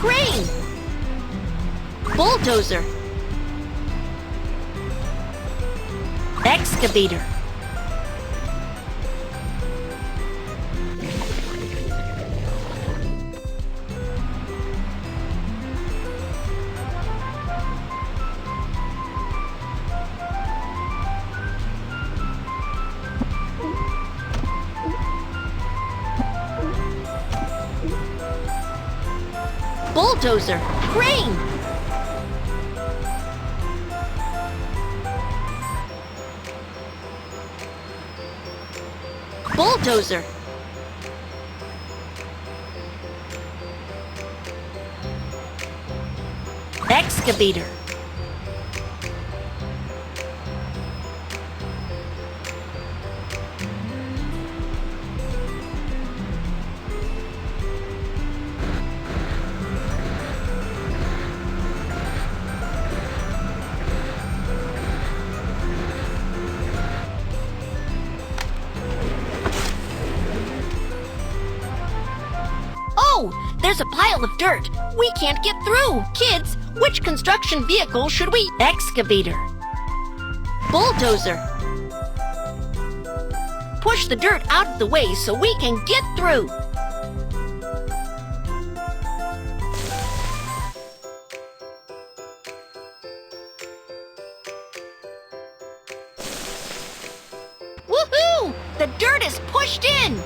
Crane! Bulldozer! Excavator! Bulldozer! Crane! Bulldozer! Excavator! Oh, there's a pile of dirt. We can't get through. Kids, which construction vehicle should we? Excavator. Bulldozer. Push the dirt out of the way so we can get through. Woohoo! The dirt is pushed in.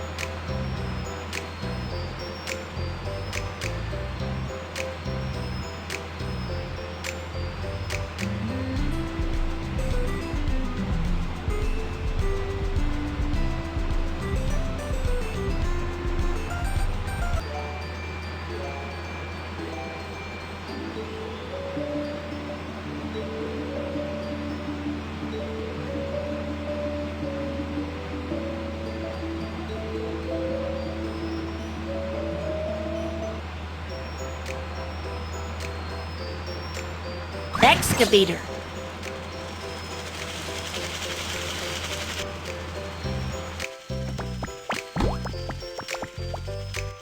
Excavator.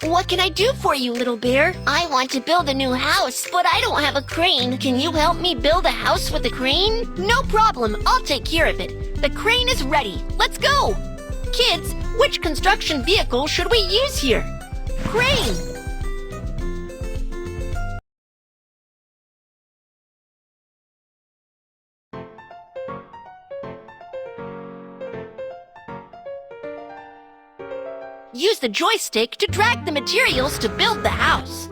What can I do for you, little bear? I want to build a new house, but I don't have a crane. Can you help me build a house with a crane? No problem, I'll take care of it. The crane is ready. Let's go! Kids, which construction vehicle should we use here? Crane! Use the joystick to drag the materials to build the house.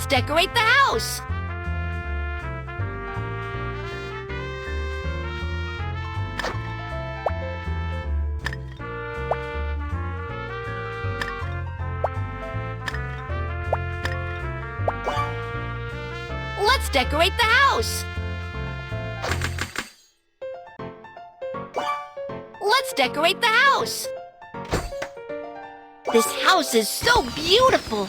Let's decorate the house. Let's decorate the house. Let's decorate the house. This house is so beautiful.